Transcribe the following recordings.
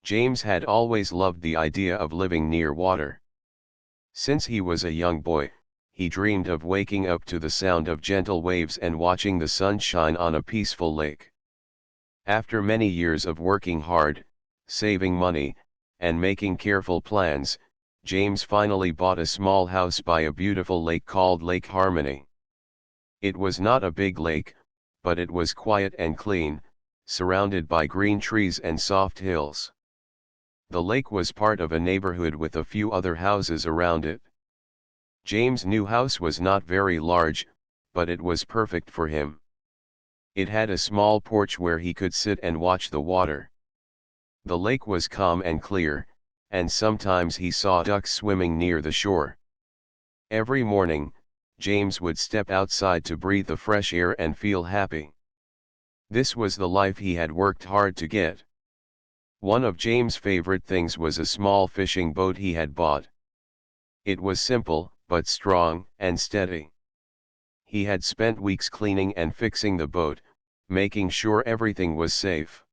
James had always loved the idea of living near water. Since he was a young boy, he dreamed of waking up to the sound of gentle waves and watching the sun shine on a peaceful lake. After many years of working hard, saving money, and making careful plans, James finally bought a small house by a beautiful lake called Lake Harmony. It was not a big lake, but it was quiet and clean, surrounded by green trees and soft hills. The lake was part of a neighborhood with a few other houses around it. James' new house was not very large, but it was perfect for him. It had a small porch where he could sit and watch the water. The lake was calm and clear, and sometimes he saw ducks swimming near the shore. Every morning, James would step outside to breathe the fresh air and feel happy. This was the life he had worked hard to get. One of James' favorite things was a small fishing boat he had bought. It was simple, but strong and steady. He had spent weeks cleaning and fixing the boat, making sure everything was safe.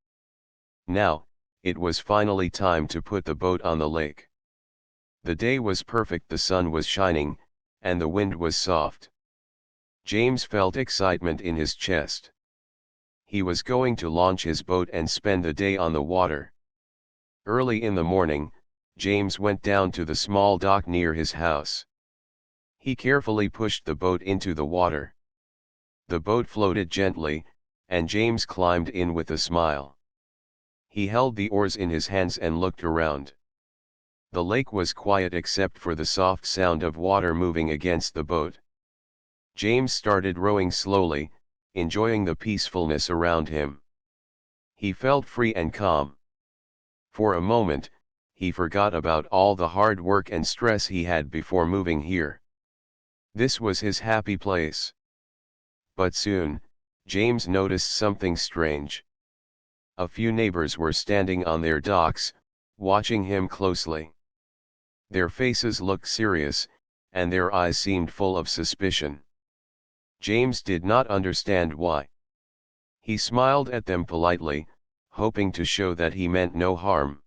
Now, it was finally time to put the boat on the lake. The day was perfect, the sun was shining, and the wind was soft. James felt excitement in his chest. He was going to launch his boat and spend the day on the water. Early in the morning, James went down to the small dock near his house. He carefully pushed the boat into the water. The boat floated gently, and James climbed in with a smile. He held the oars in his hands and looked around. The lake was quiet except for the soft sound of water moving against the boat. James started rowing slowly, enjoying the peacefulness around him. He felt free and calm. For a moment, he forgot about all the hard work and stress he had before moving here. This was his happy place. But soon, James noticed something strange. A few neighbors were standing on their docks, watching him closely. Their faces looked serious, and their eyes seemed full of suspicion. James did not understand why. He smiled at them politely, hoping to show that he meant no harm.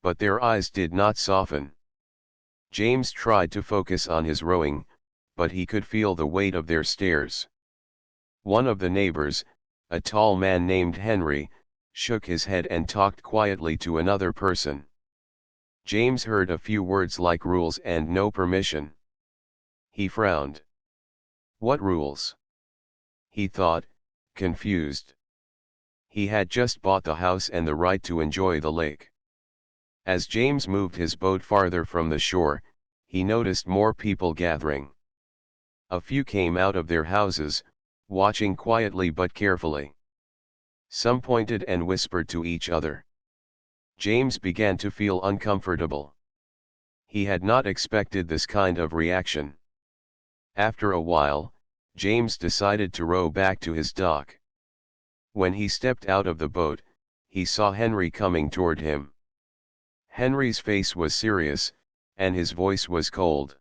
But their eyes did not soften. James tried to focus on his rowing, but he could feel the weight of their stares. One of the neighbors, a tall man named Henry, shook his head and talked quietly to another person. James heard a few words like rules and no permission. He frowned. What rules? He thought, confused. He had just bought the house and the right to enjoy the lake. As James moved his boat farther from the shore, he noticed more people gathering. A few came out of their houses, watching quietly but carefully. Some pointed and whispered to each other. James began to feel uncomfortable. He had not expected this kind of reaction. After a while, James decided to row back to his dock. When he stepped out of the boat, he saw Henry coming toward him. Henry's face was serious, and his voice was cold.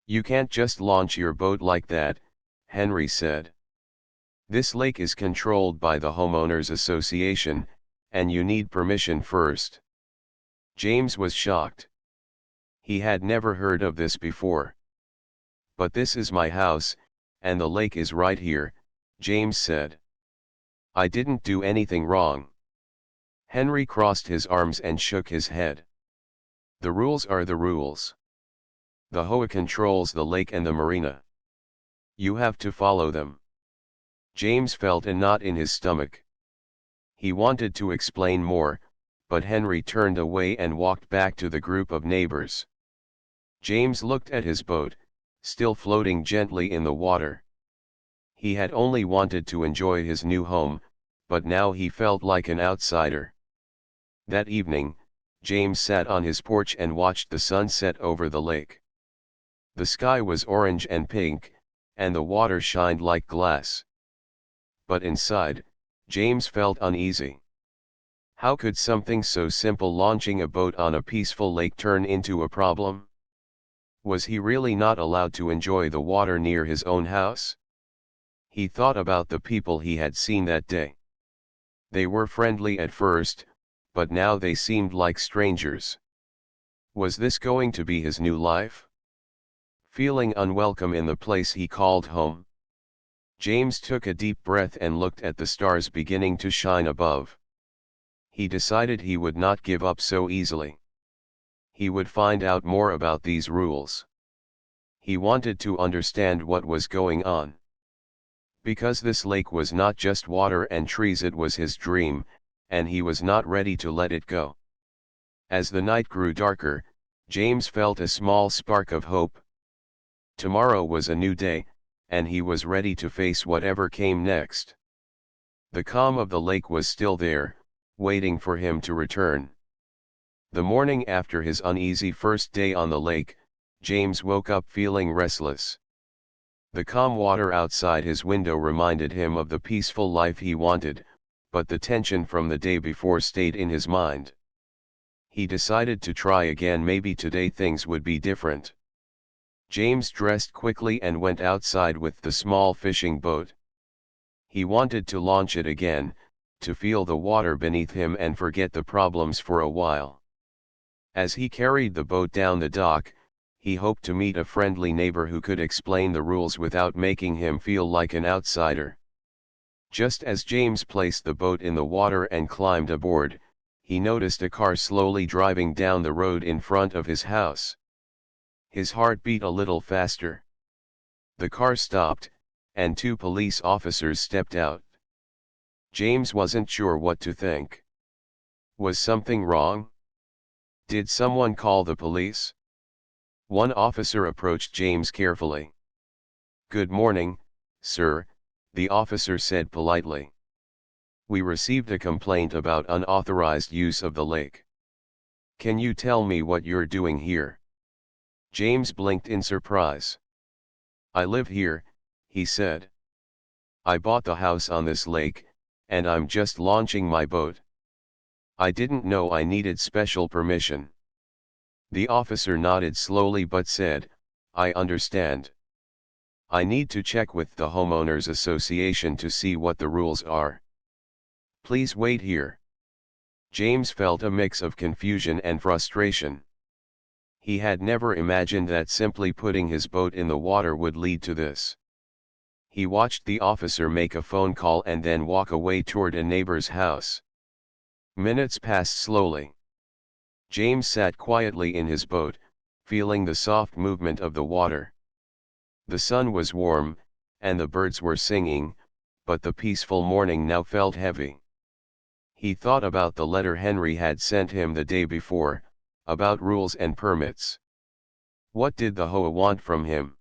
"You can't just launch your boat like that," Henry said. "This lake is controlled by the homeowners association, and you need permission first." James was shocked. He had never heard of this before. "But this is my house, and the lake is right here," James said. "I didn't do anything wrong." Henry crossed his arms and shook his head. "The rules are the rules. The HOA controls the lake and the marina. You have to follow them." James felt a knot in his stomach. He wanted to explain more, but Henry turned away and walked back to the group of neighbors. James looked at his boat, still floating gently in the water. He had only wanted to enjoy his new home, but now he felt like an outsider. That evening, James sat on his porch and watched the sun set over the lake. The sky was orange and pink, and the water shined like glass. But inside, James felt uneasy. How could something so simple, launching a boat on a peaceful lake, turn into a problem? Was he really not allowed to enjoy the water near his own house? He thought about the people he had seen that day. They were friendly at first, but now they seemed like strangers. Was this going to be his new life? Feeling unwelcome in the place he called home, James took a deep breath and looked at the stars beginning to shine above. He decided he would not give up so easily. He would find out more about these rules. He wanted to understand what was going on. Because this lake was not just water and trees, it was his dream, and he was not ready to let it go. As the night grew darker, James felt a small spark of hope. Tomorrow was a new day, and he was ready to face whatever came next. The calm of the lake was still there, waiting for him to return. The morning after his uneasy first day on the lake, James woke up feeling restless. The calm water outside his window reminded him of the peaceful life he wanted, but the tension from the day before stayed in his mind. He decided to try again. Maybe today things would be different. James dressed quickly and went outside with the small fishing boat. He wanted to launch it again, to feel the water beneath him and forget the problems for a while. As he carried the boat down the dock, he hoped to meet a friendly neighbor who could explain the rules without making him feel like an outsider. Just as James placed the boat in the water and climbed aboard, he noticed a car slowly driving down the road in front of his house. His heart beat a little faster. The car stopped, and two police officers stepped out. James wasn't sure what to think. Was something wrong? Did someone call the police? One officer approached James carefully. "Good morning, sir," the officer said politely. "We received a complaint about unauthorized use of the lake. Can you tell me what you're doing here?" James blinked in surprise. "I live here," he said. "I bought the house on this lake, and I'm just launching my boat. I didn't know I needed special permission." The officer nodded slowly but said, "I understand. I need to check with the homeowners association to see what the rules are. Please wait here." James felt a mix of confusion and frustration. He had never imagined that simply putting his boat in the water would lead to this. He watched the officer make a phone call and then walk away toward a neighbor's house. Minutes passed slowly. James sat quietly in his boat, feeling the soft movement of the water. The sun was warm, and the birds were singing, but the peaceful morning now felt heavy. He thought about the letter Henry had sent him the day before, about rules and permits. What did the HOA want from him?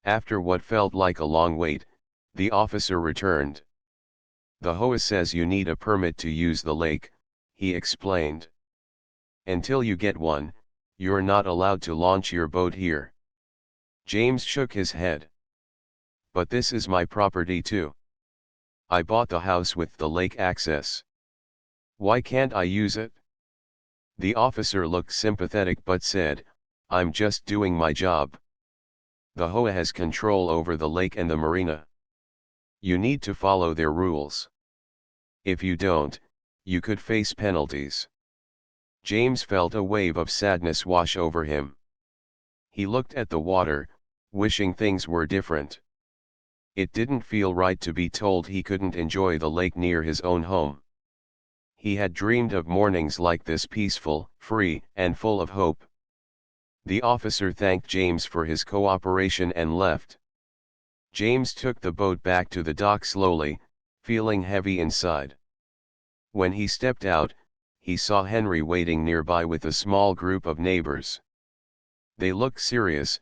After what felt like a long wait, the officer returned. "The HOA says you need a permit to use the lake," he explained. "Until you get one, you're not allowed to launch your boat here." James shook his head. "But this is my property too. I bought the house with the lake access. Why can't I use it?" The officer looked sympathetic but said, "I'm just doing my job. The HOA has control over the lake and the marina. You need to follow their rules. If you don't, you could face penalties." James felt a wave of sadness wash over him. He looked at the water, wishing things were different. It didn't feel right to be told he couldn't enjoy the lake near his own home. He had dreamed of mornings like this, peaceful, free, and full of hope. The officer thanked James for his cooperation and left. James took the boat back to the dock slowly, feeling heavy inside. When he stepped out, he saw Henry waiting nearby with a small group of neighbors. They looked serious,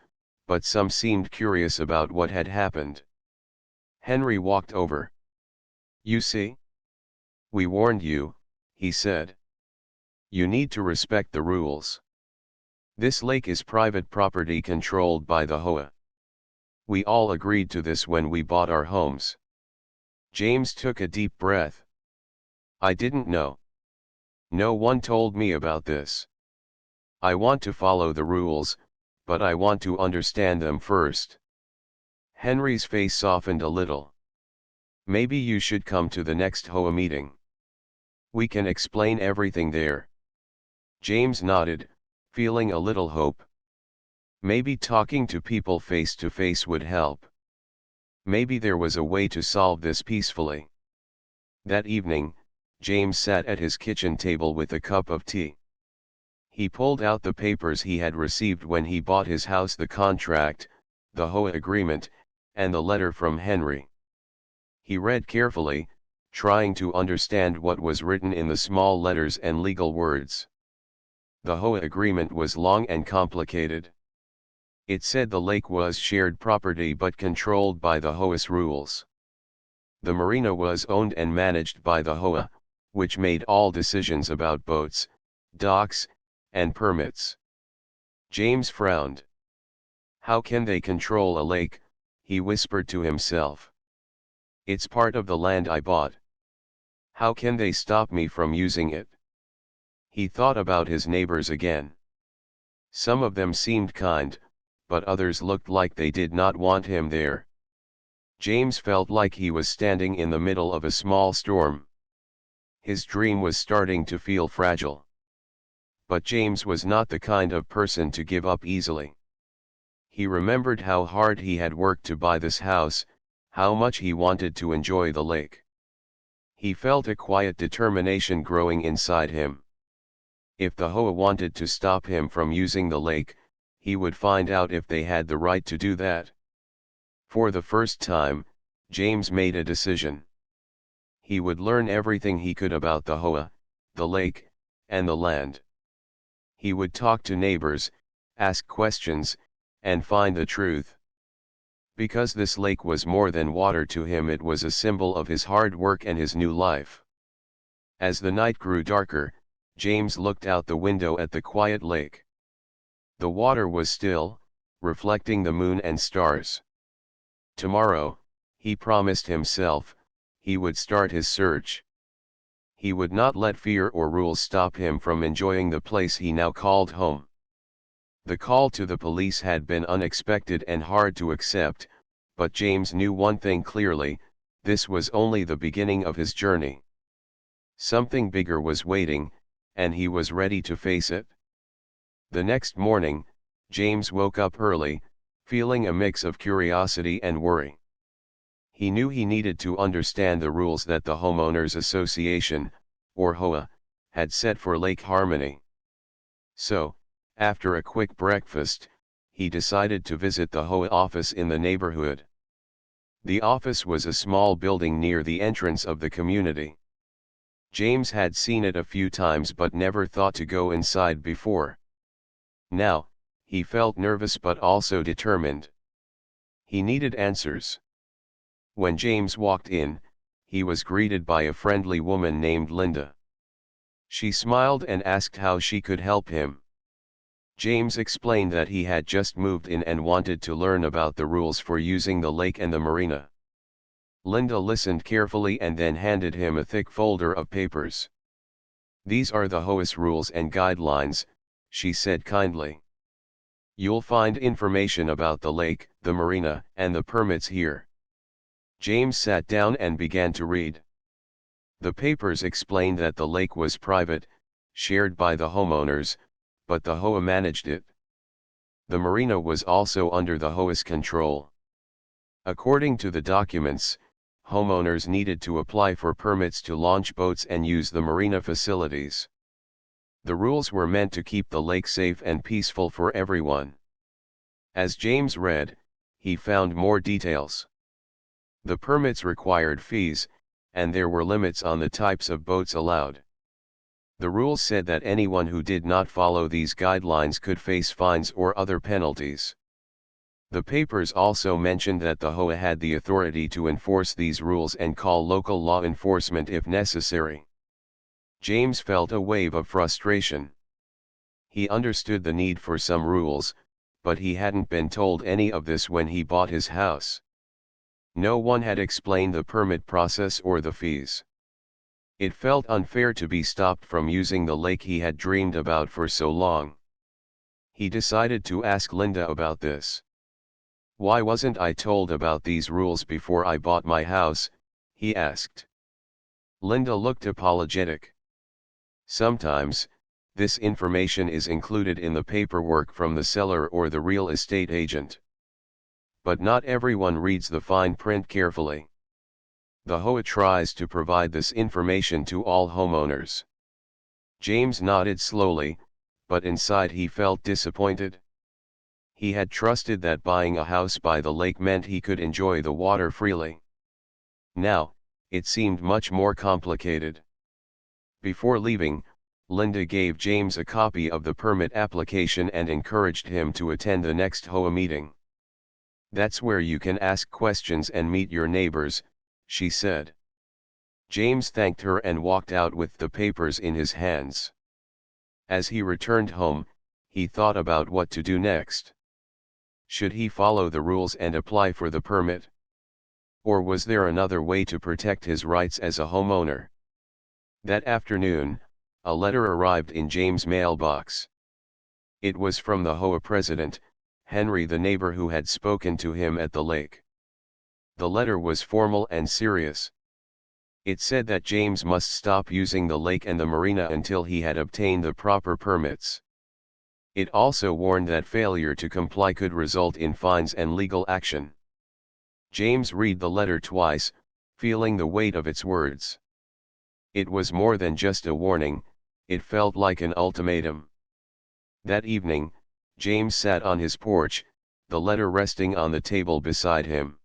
but some seemed curious about what had happened. Henry walked over. "You see? We warned you," he said. "You need to respect the rules. This lake is private property controlled by the HOA. We all agreed to this when we bought our homes." James took a deep breath. "I didn't know. No one told me about this. I want to follow the rules, but I want to understand them first." Henry's face softened a little. "Maybe you should come to the next HOA meeting. We can explain everything there. James nodded, feeling a little hope. Maybe talking to people face to face would help. Maybe there was a way to solve this peacefully. That evening, James sat at his kitchen table with a cup of tea. He pulled out the papers he had received when he bought his house, the contract, the HOA agreement, and the letter from Henry. He read carefully, trying to understand what was written in the small letters and legal words. The HOA agreement was long and complicated. It said the lake was shared property but controlled by the HOA's rules. The marina was owned and managed by the HOA, which made all decisions about boats, docks, and permits. James frowned. How can they control a lake? He whispered to himself. It's part of the land I bought. How can they stop me from using it? He thought about his neighbors again. Some of them seemed kind, but others looked like they did not want him there. James felt like he was standing in the middle of a small storm. His dream was starting to feel fragile. But James was not the kind of person to give up easily. He remembered how hard he had worked to buy this house, how much he wanted to enjoy the lake. He felt a quiet determination growing inside him. If the HOA wanted to stop him from using the lake, he would find out if they had the right to do that. For the first time, James made a decision. He would learn everything he could about the HOA, the lake, and the land. He would talk to neighbors, ask questions, and find the truth. Because this lake was more than water to him, it was a symbol of his hard work and his new life. As the night grew darker, James looked out the window at the quiet lake. The water was still, reflecting the moon and stars. Tomorrow, he promised himself, he would start his search. He would not let fear or rules stop him from enjoying the place he now called home. The call to the police had been unexpected and hard to accept, but James knew one thing clearly: this was only the beginning of his journey. Something bigger was waiting, and he was ready to face it. The next morning, James woke up early, feeling a mix of curiosity and worry. He knew he needed to understand the rules that the Homeowners Association, or HOA, had set for lake harmony. So, after a quick breakfast, he decided to visit the HOA office in the neighborhood. The office was a small building near the entrance of the community. James had seen it a few times but never thought to go inside before. Now, he felt nervous but also determined. He needed answers. When James walked in, he was greeted by a friendly woman named Linda. She smiled and asked how she could help him. James explained that he had just moved in and wanted to learn about the rules for using the lake and the marina. Linda listened carefully and then handed him a thick folder of papers. "These are the HOA's rules and guidelines," she said kindly. "You'll find information about the lake, the marina, and the permits here." James sat down and began to read. The papers explained that the lake was private, shared by the homeowners, but the HOA managed it. The marina was also under the HOA's control. According to the documents, homeowners needed to apply for permits to launch boats and use the marina facilities. The rules were meant to keep the lake safe and peaceful for everyone. As James read, he found more details. The permits required fees, and there were limits on the types of boats allowed. The rules said that anyone who did not follow these guidelines could face fines or other penalties. The papers also mentioned that the HOA had the authority to enforce these rules and call local law enforcement if necessary. James felt a wave of frustration. He understood the need for some rules, but he hadn't been told any of this when he bought his house. No one had explained the permit process or the fees. It felt unfair to be stopped from using the lake he had dreamed about for so long. He decided to ask Linda about this. "Why wasn't I told about these rules before I bought my house?" he asked. Linda looked apologetic. Sometimes, this information is included in the paperwork from the seller or the real estate agent. But not everyone reads the fine print carefully. The HOA tries to provide this information to all homeowners. James nodded slowly, but inside he felt disappointed. He had trusted that buying a house by the lake meant he could enjoy the water freely. Now, it seemed much more complicated. Before leaving, Linda gave James a copy of the permit application and encouraged him to attend the next HOA meeting. "That's where you can ask questions and meet your neighbors," she said. James thanked her and walked out with the papers in his hands. As he returned home, he thought about what to do next. Should he follow the rules and apply for the permit? Or was there another way to protect his rights as a homeowner? That afternoon, a letter arrived in James' mailbox. It was from the HOA president, Henry, the neighbor who had spoken to him at the lake. The letter was formal and serious. It said that James must stop using the lake and the marina until he had obtained the proper permits. It also warned that failure to comply could result in fines and legal action. James read the letter twice, feeling the weight of its words. It was more than just a warning, it felt like an ultimatum. That evening, James sat on his porch, the letter resting on the table beside him.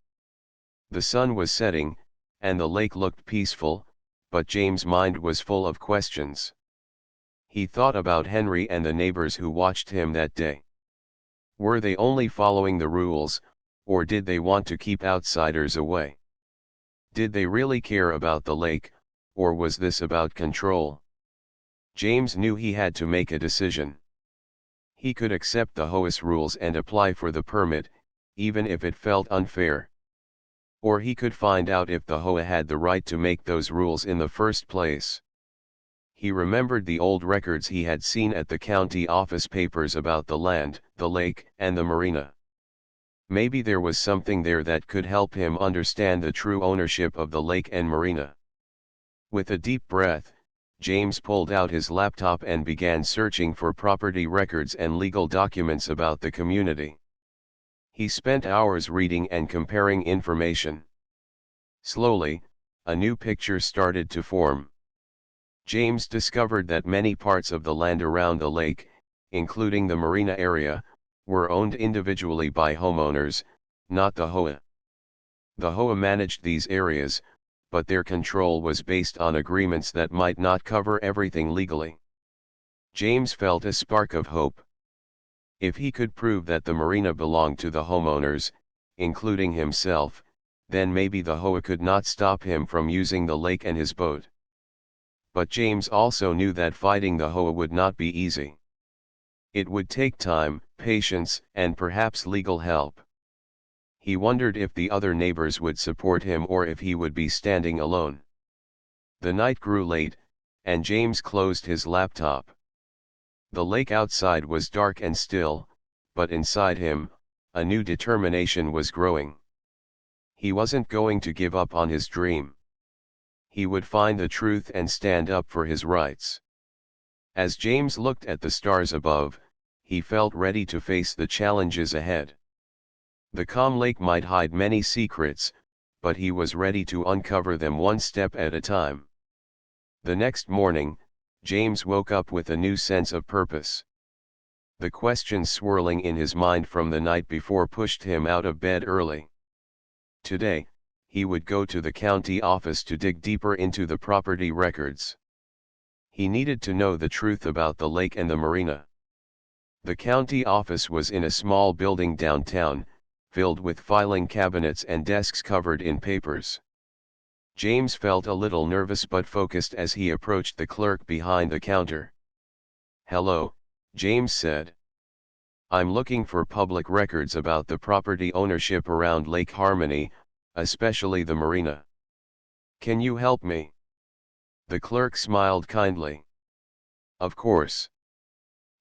The sun was setting, and the lake looked peaceful, but James' mind was full of questions. He thought about Henry and the neighbors who watched him that day. Were they only following the rules, or did they want to keep outsiders away? Did they really care about the lake, or was this about control? James knew he had to make a decision. He could accept the HOA's rules and apply for the permit, even if it felt unfair. Or he could find out if the HOA had the right to make those rules in the first place. He remembered the old records he had seen at the county office papers about the land, the lake, and the marina. Maybe there was something there that could help him understand the true ownership of the lake and marina. With a deep breath, James pulled out his laptop and began searching for property records and legal documents about the community. He spent hours reading and comparing information. Slowly, a new picture started to form. James discovered that many parts of the land around the lake, including the marina area, were owned individually by homeowners, not the HOA. The HOA managed these areas, but their control was based on agreements that might not cover everything legally. James felt a spark of hope. If he could prove that the marina belonged to the homeowners, including himself, then maybe the HOA could not stop him from using the lake and his boat. But James also knew that fighting the HOA would not be easy. It would take time, patience, and perhaps legal help. He wondered if the other neighbors would support him or if he would be standing alone. The night grew late, and James closed his laptop. The lake outside was dark and still, but inside him, a new determination was growing. He wasn't going to give up on his dream. He would find the truth and stand up for his rights. As James looked at the stars above, he felt ready to face the challenges ahead. The calm lake might hide many secrets, but he was ready to uncover them one step at a time. The next morning, James woke up with a new sense of purpose. The questions swirling in his mind from the night before pushed him out of bed early. Today, he would go to the county office to dig deeper into the property records. He needed to know the truth about the lake and the marina. The county office was in a small building downtown, filled with filing cabinets and desks covered in papers. James felt a little nervous but focused as he approached the clerk behind the counter. "Hello," James said. "I'm looking for public records about the property ownership around Lake Harmony, especially the marina. Can you help me?" The clerk smiled kindly. "Of course.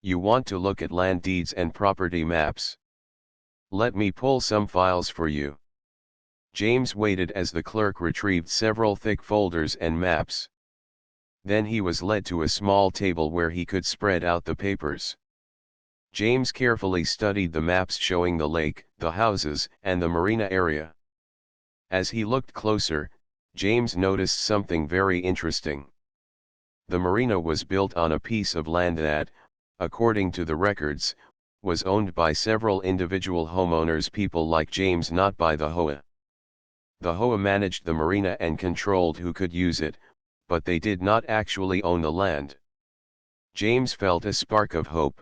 You want to look at land deeds and property maps. Let me pull some files for you." James waited as the clerk retrieved several thick folders and maps. Then he was led to a small table where he could spread out the papers. James carefully studied the maps showing the lake, the houses, and the marina area. As he looked closer, James noticed something very interesting. The marina was built on a piece of land that, according to the records, was owned by several individual homeowners, people like James, not by the HOA. The HOA managed the marina and controlled who could use it, but they did not actually own the land. James felt a spark of hope.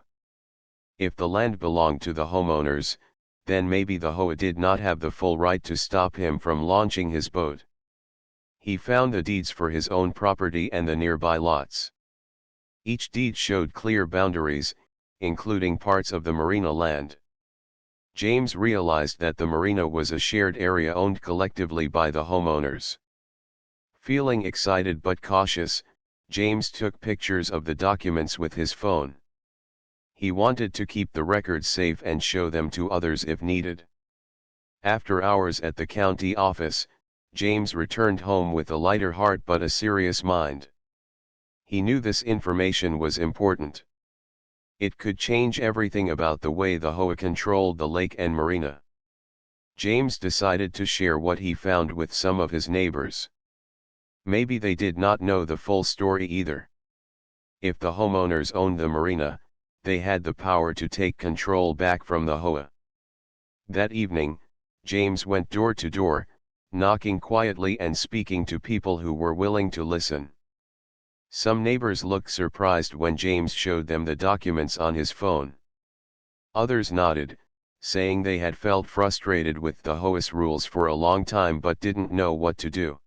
If the land belonged to the homeowners, then maybe the HOA did not have the full right to stop him from launching his boat. He found the deeds for his own property and the nearby lots. Each deed showed clear boundaries, including parts of the marina land. James realized that the marina was a shared area owned collectively by the homeowners. Feeling excited but cautious, James took pictures of the documents with his phone. He wanted to keep the records safe and show them to others if needed. After hours at the county office, James returned home with a lighter heart but a serious mind. He knew this information was important. It could change everything about the way the HOA controlled the lake and marina. James decided to share what he found with some of his neighbors. Maybe they did not know the full story either. If the homeowners owned the marina, they had the power to take control back from the HOA. That evening, James went door to door, knocking quietly and speaking to people who were willing to listen. Some neighbors looked surprised when James showed them the documents on his phone. Others nodded, saying they had felt frustrated with the HOA's rules for a long time but didn't know what to do.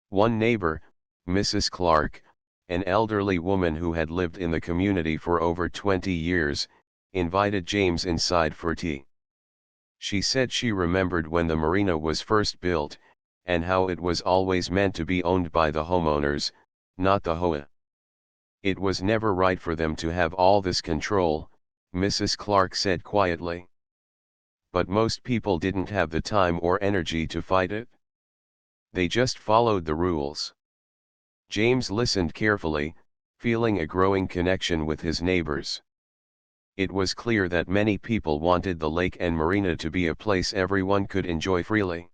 One neighbor, Mrs. Clark, an elderly woman who had lived in the community for over 20 years, invited James inside for tea. She said she remembered when the marina was first built, and how it was always meant to be owned by the homeowners, not the HOA. It was never right for them to have all this control, Mrs. Clark said quietly. But most people didn't have the time or energy to fight it. They just followed the rules. James listened carefully, feeling a growing connection with his neighbors. It was clear that many people wanted the lake and marina to be a place everyone could enjoy freely.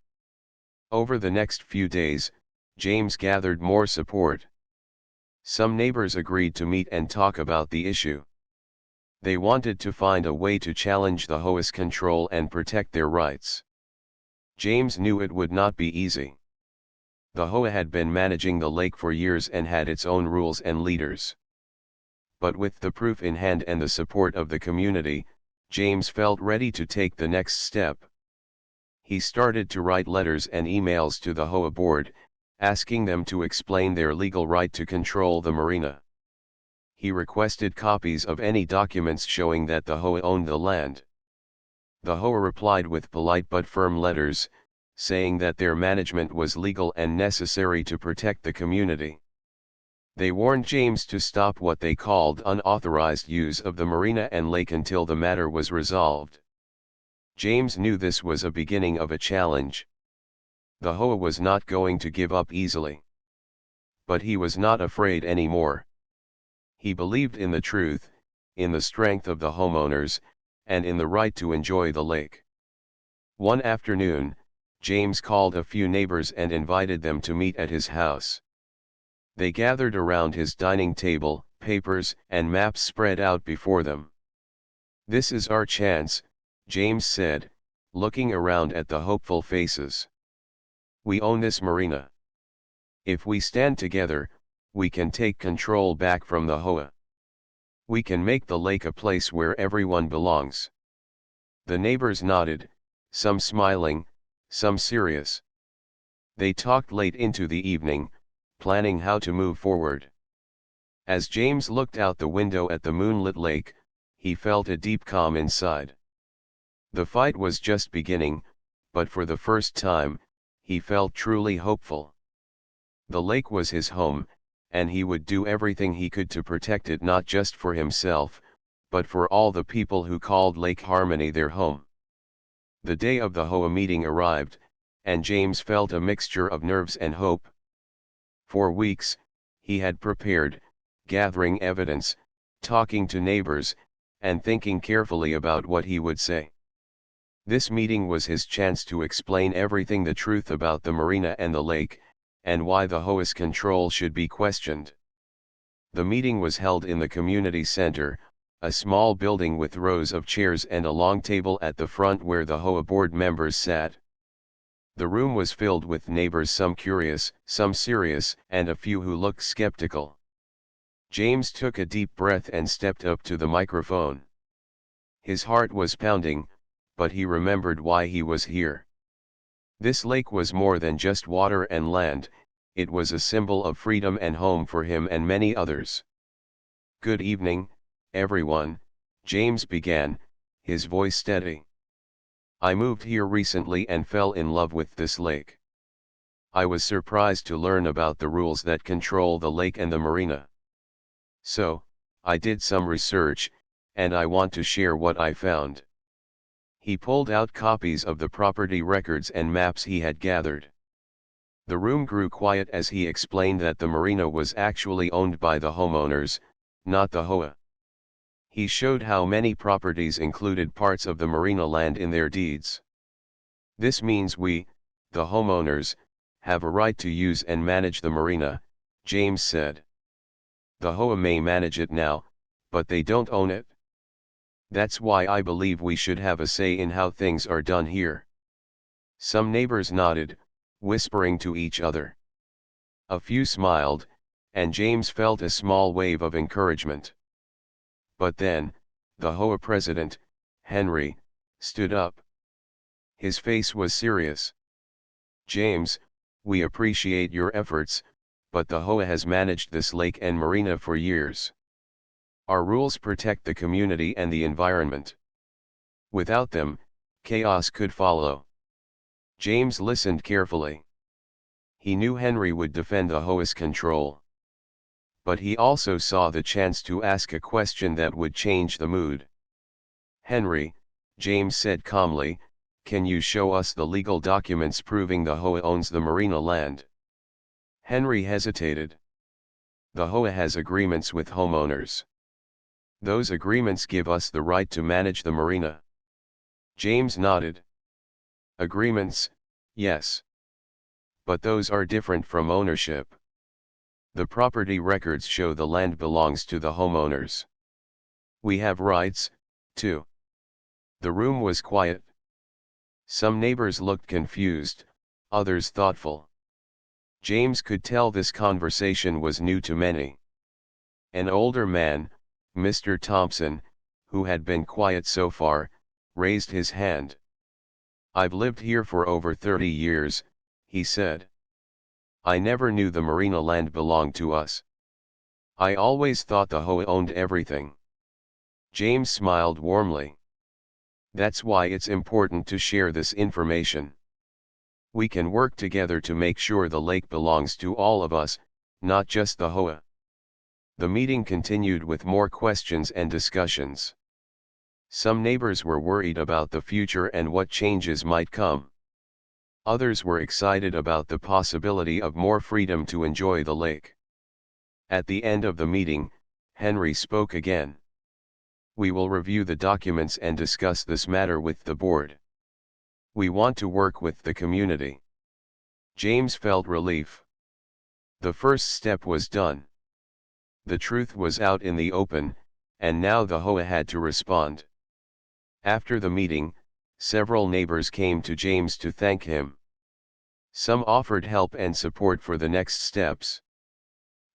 Over the next few days, James gathered more support. Some neighbors agreed to meet and talk about the issue. They wanted to find a way to challenge the HOA's control and protect their rights. James knew it would not be easy. The HOA had been managing the lake for years and had its own rules and leaders. But with the proof in hand and the support of the community, James felt ready to take the next step. He started to write letters and emails to the HOA board, asking them to explain their legal right to control the marina. He requested copies of any documents showing that the HOA owned the land. The HOA replied with polite but firm letters, saying that their management was legal and necessary to protect the community. They warned James to stop what they called unauthorized use of the marina and lake until the matter was resolved. James knew this was a beginning of a challenge. The HOA was not going to give up easily. But he was not afraid anymore. He believed in the truth, in the strength of the homeowners, and in the right to enjoy the lake. One afternoon, James called a few neighbors and invited them to meet at his house. They gathered around his dining table, papers and maps spread out before them. "This is our chance," James said, looking around at the hopeful faces. "We own this marina. If we stand together, we can take control back from the HOA. We can make the lake a place where everyone belongs." The neighbors nodded, some smiling, some serious. They talked late into the evening, planning how to move forward. As James looked out the window at the moonlit lake, he felt a deep calm inside. The fight was just beginning, but for the first time, he felt truly hopeful. The lake was his home, and he would do everything he could to protect it, not just for himself, but for all the people who called Lake Harmony their home. The day of the HOA meeting arrived, and James felt a mixture of nerves and hope. For weeks, he had prepared, gathering evidence, talking to neighbors, and thinking carefully about what he would say. This meeting was his chance to explain everything, the truth about the marina and the lake, and why the HOA's control should be questioned. The meeting was held in the community center, a small building with rows of chairs and a long table at the front where the HOA board members sat. The room was filled with neighbors, some curious, some serious, and a few who looked skeptical. James took a deep breath and stepped up to the microphone. His heart was pounding, but he remembered why he was here. This lake was more than just water and land, it was a symbol of freedom and home for him and many others. "Good evening, everyone," James began, his voice steady. "I moved here recently and fell in love with this lake. I was surprised to learn about the rules that control the lake and the marina. So, I did some research, and I want to share what I found." He pulled out copies of the property records and maps he had gathered. The room grew quiet as he explained that the marina was actually owned by the homeowners, not the HOA. He showed how many properties included parts of the marina land in their deeds. "This means we, the homeowners, have a right to use and manage the marina," James said. "The HOA may manage it now, but they don't own it. That's why I believe we should have a say in how things are done here." Some neighbors nodded, whispering to each other. A few smiled, and James felt a small wave of encouragement. But then, the HOA president, Henry, stood up. His face was serious. "James, we appreciate your efforts, but the HOA has managed this lake and marina for years. Our rules protect the community and the environment. Without them, chaos could follow." James listened carefully. He knew Henry would defend the HOA's control. But he also saw the chance to ask a question that would change the mood. "Henry," James said calmly, "can you show us the legal documents proving the HOA owns the marina land?" Henry hesitated. "The HOA has agreements with homeowners. Those agreements give us the right to manage the marina." James nodded. "Agreements, yes. But those are different from ownership. The property records show the land belongs to the homeowners. We have rights, too." The room was quiet. Some neighbors looked confused, others thoughtful. James could tell this conversation was new to many. An older man, Mr. Thompson, who had been quiet so far, raised his hand. "I've lived here for over 30 years, he said. "I never knew the marina land belonged to us. I always thought the HOA owned everything." James smiled warmly. "That's why it's important to share this information. We can work together to make sure the lake belongs to all of us, not just the HOA." The meeting continued with more questions and discussions. Some neighbors were worried about the future and what changes might come. Others were excited about the possibility of more freedom to enjoy the lake. At the end of the meeting, Henry spoke again. "We will review the documents and discuss this matter with the board. We want to work with the community." James felt relief. The first step was done. The truth was out in the open, and now the HOA had to respond. After the meeting, several neighbors came to James to thank him. Some offered help and support for the next steps.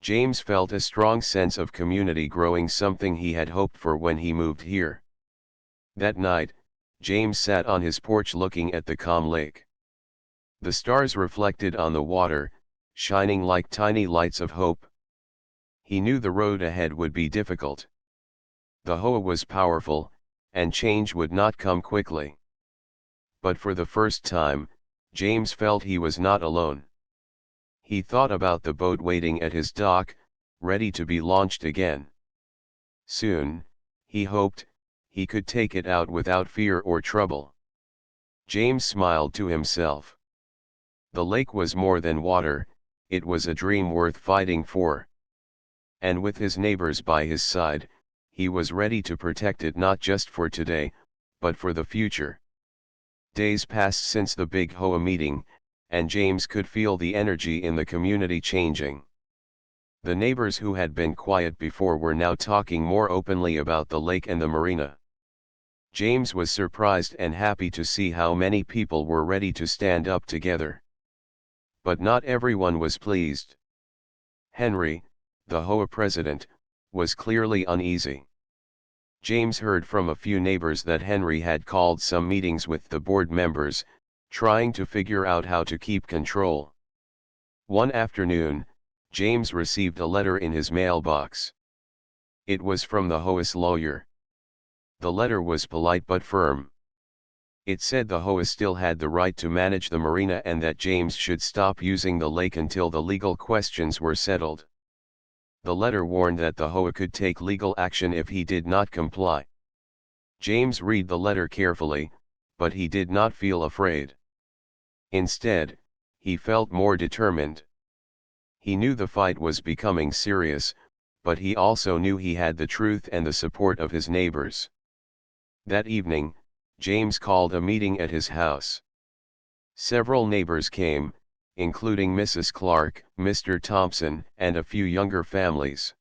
James felt a strong sense of community growing, something he had hoped for when he moved here. That night, James sat on his porch looking at the calm lake. The stars reflected on the water, shining like tiny lights of hope. He knew the road ahead would be difficult. The HOA was powerful, and change would not come quickly. But for the first time, James felt he was not alone. He thought about the boat waiting at his dock, ready to be launched again. Soon, he hoped, he could take it out without fear or trouble. James smiled to himself. The lake was more than water, it was a dream worth fighting for. and with his neighbors by his side, he was ready to protect it not just for today, but for the future. Days passed since the big HOA meeting, and James could feel the energy in the community changing. The neighbors who had been quiet before were now talking more openly about the lake and the marina. James was surprised and happy to see how many people were ready to stand up together. But not everyone was pleased. Henry, the HOA president, was clearly uneasy. James heard from a few neighbors that Henry had called some meetings with the board members, trying to figure out how to keep control. One afternoon, James received a letter in his mailbox. It was from the HOA's lawyer. The letter was polite but firm. It said the HOA still had the right to manage the marina and that James should stop using the lake until the legal questions were settled. The letter warned that the HOA could take legal action if he did not comply. James read the letter carefully, but he did not feel afraid. Instead, he felt more determined. He knew the fight was becoming serious, but he also knew he had the truth and the support of his neighbors. That evening, James called a meeting at his house. Several neighbors came, including Mrs. Clark, Mr. Thompson, and a few younger families.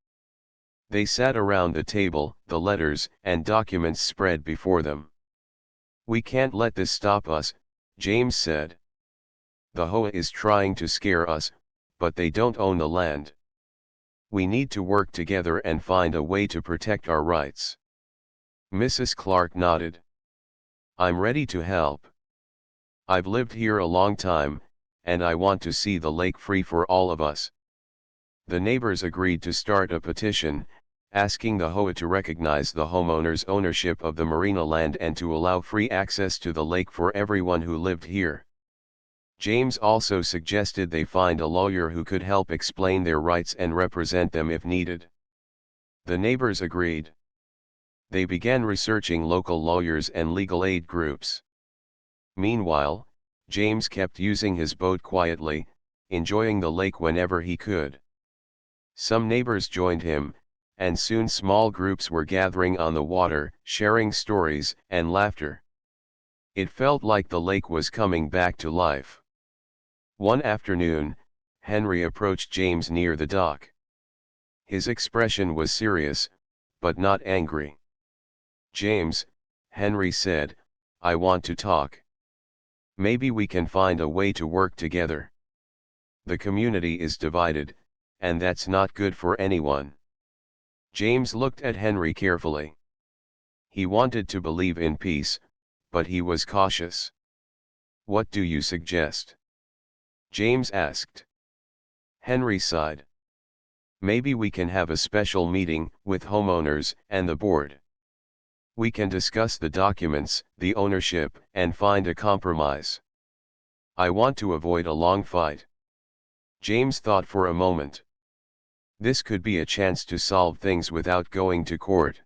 They sat around the table, the letters and documents spread before them. "We can't let this stop us," James said. "The HOA is trying to scare us, but they don't own the land. We need to work together and find a way to protect our rights." Mrs. Clark nodded. "I'm ready to help. I've lived here a long time, and I want to see the lake free for all of us." The neighbors agreed to start a petition, asking the HOA to recognize the homeowners' ownership of the marina land and to allow free access to the lake for everyone who lived here. James also suggested they find a lawyer who could help explain their rights and represent them if needed. The neighbors agreed. They began researching local lawyers and legal aid groups. Meanwhile, James kept using his boat quietly, enjoying the lake whenever he could. Some neighbors joined him, and soon small groups were gathering on the water, sharing stories and laughter. It felt like the lake was coming back to life. One afternoon, Henry approached James near the dock. His expression was serious, but not angry. "James," Henry said, "I want to talk. Maybe we can find a way to work together. The community is divided, and that's not good for anyone." James looked at Henry carefully. He wanted to believe in peace, but he was cautious. "What do you suggest?" James asked. Henry sighed. "Maybe we can have a special meeting with homeowners and the board. We can discuss the documents, the ownership, and find a compromise. I want to avoid a long fight." James thought for a moment. This could be a chance to solve things without going to court.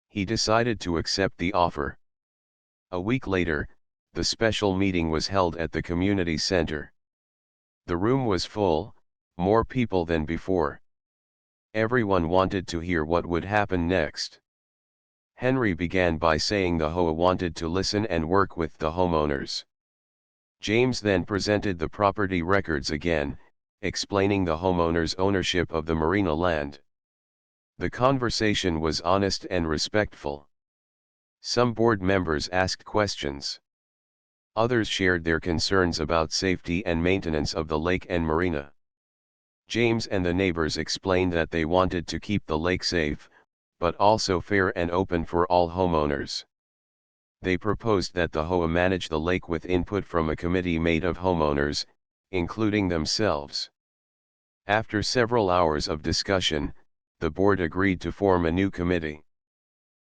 He decided to accept the offer. A week later, the special meeting was held at the community center. The room was full, more people than before. Everyone wanted to hear what would happen next. Henry began by saying the HOA wanted to listen and work with the homeowners. James then presented the property records again, explaining the homeowners' ownership of the marina land. The conversation was honest and respectful. Some board members asked questions. Others shared their concerns about safety and maintenance of the lake and marina. James and the neighbors explained that they wanted to keep the lake safe, but also fair and open for all homeowners. They proposed that the HOA manage the lake with input from a committee made of homeowners, including themselves. After several hours of discussion, the board agreed to form a new committee.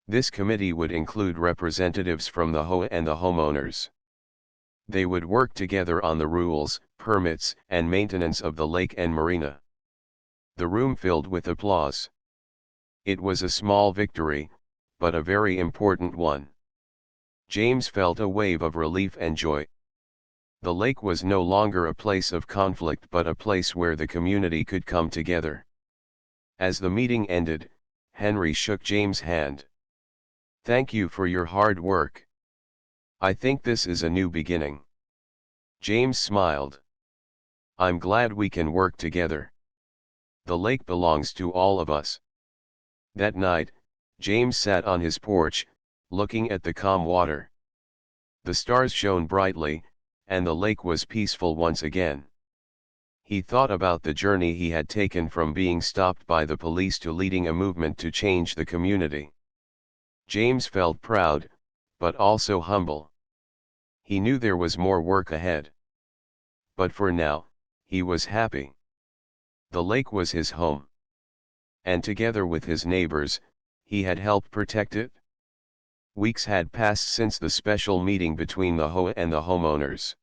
This committee would include representatives from the HOA and the homeowners. They would work together on the rules, permits, and maintenance of the lake and marina. The room filled with applause. It was a small victory, but a very important one. James felt a wave of relief and joy. The lake was no longer a place of conflict but a place where the community could come together. As the meeting ended, Henry shook James' hand. "Thank you for your hard work. I think this is a new beginning." James smiled. "I'm glad we can work together. The lake belongs to all of us." That night, James sat on his porch, looking at the calm water. The stars shone brightly, and the lake was peaceful once again. He thought about the journey he had taken from being stopped by the police to leading a movement to change the community. James felt proud, but also humble. He knew there was more work ahead. But for now, he was happy. The lake was his home. And together with his neighbors, he had helped protect it. Weeks had passed since the special meeting between the HOA and the homeowners.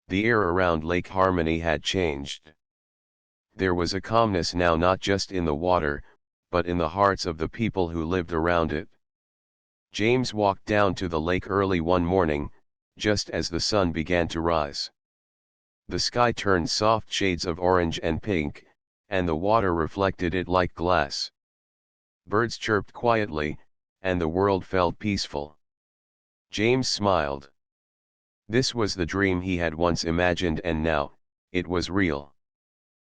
The air around Lake Harmony had changed. There was a calmness now, not just in the water, but in the hearts of the people who lived around it. James walked down to the lake early one morning, just as the sun began to rise. The sky turned soft shades of orange and pink, and the water reflected it like glass. Birds chirped quietly, and the world felt peaceful. James smiled. This was the dream he had once imagined, and now, it was real.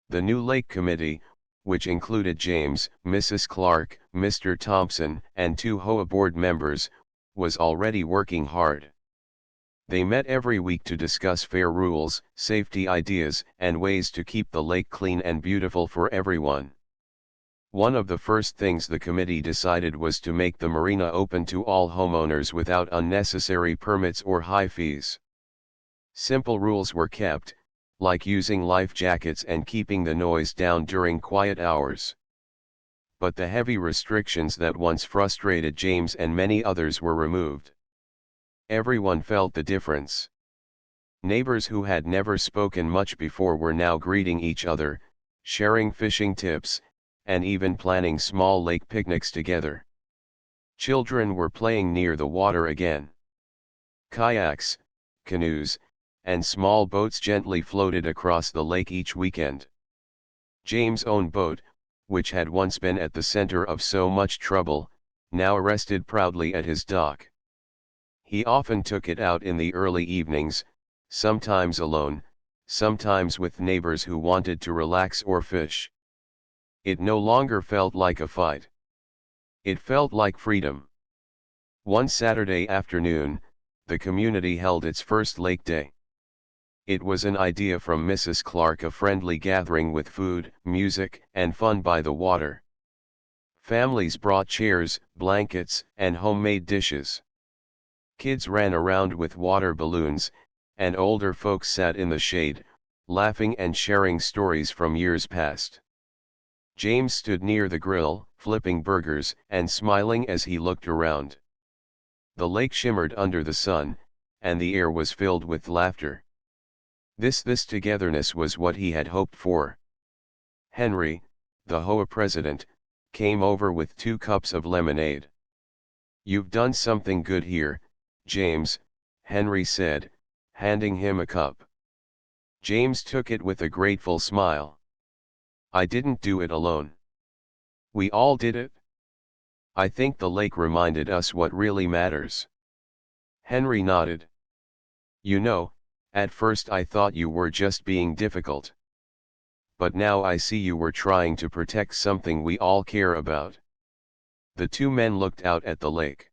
The new lake committee, which included James, Mrs. Clark, Mr. Thompson, and 2 HOA board members, was already working hard. They met every week to discuss fair rules, safety ideas, and ways to keep the lake clean and beautiful for everyone. One of the first things the committee decided was to make the marina open to all homeowners without unnecessary permits or high fees. Simple rules were kept, like using life jackets and keeping the noise down during quiet hours. But the heavy restrictions that once frustrated James and many others were removed. Everyone felt the difference. Neighbors who had never spoken much before were now greeting each other, sharing fishing tips, and even planning small lake picnics together. Children were playing near the water again. Kayaks, canoes, and small boats gently floated across the lake each weekend. James' own boat, which had once been at the center of so much trouble, now rested proudly at his dock. He often took it out in the early evenings, sometimes alone, sometimes with neighbors who wanted to relax or fish. It no longer felt like a fight. It felt like freedom. One Saturday afternoon, the community held its first lake day. It was an idea from Mrs. Clark, a friendly gathering with food, music, and fun by the water. Families brought chairs, blankets, and homemade dishes. Kids ran around with water balloons, and older folks sat in the shade, laughing and sharing stories from years past. James stood near the grill, flipping burgers and smiling as he looked around. The lake shimmered under the sun, and the air was filled with laughter. This togetherness was what he had hoped for. Henry, the HOA president, came over with 2 cups of lemonade. "You've done something good here, James," Henry said, handing him a cup. James took it with a grateful smile. "I didn't do it alone. We all did it. I think the lake reminded us what really matters." Henry nodded. "You know, at first I thought you were just being difficult. But now I see you were trying to protect something we all care about." The 2 men looked out at the lake.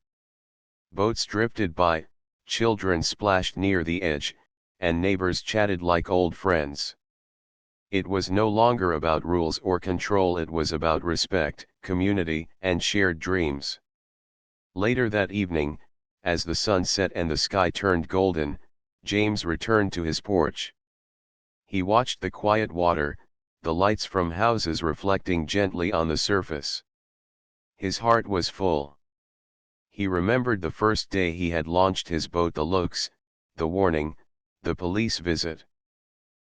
Boats drifted by, children splashed near the edge, and neighbors chatted like old friends. It was no longer about rules or control, it was about respect, community, and shared dreams. Later that evening, as the sun set and the sky turned golden, James returned to his porch. He watched the quiet water, the lights from houses reflecting gently on the surface. His heart was full. He remembered the first day he had launched his boat, the looks, the warning, the police visit.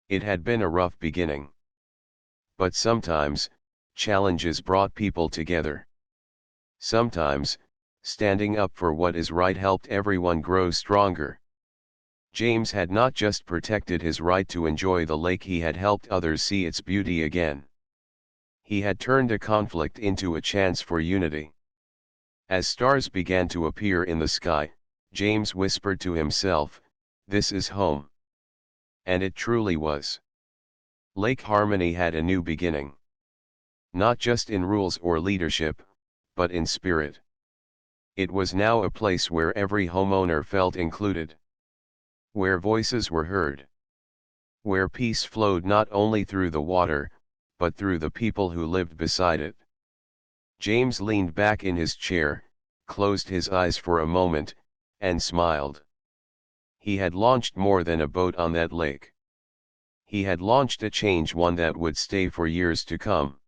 It had been a rough beginning. But sometimes, challenges brought people together. Sometimes, standing up for what is right helped everyone grow stronger. James had not just protected his right to enjoy the lake, he had helped others see its beauty again. He had turned a conflict into a chance for unity. As stars began to appear in the sky, James whispered to himself, "This is home." And it truly was. Lake Harmony had a new beginning. Not just in rules or leadership, but in spirit. It was now a place where every homeowner felt included. Where voices were heard. Where peace flowed not only through the water, but through the people who lived beside it. James leaned back in his chair, closed his eyes for a moment, and smiled. He had launched more than a boat on that lake. He had launched a change, one that would stay for years to come.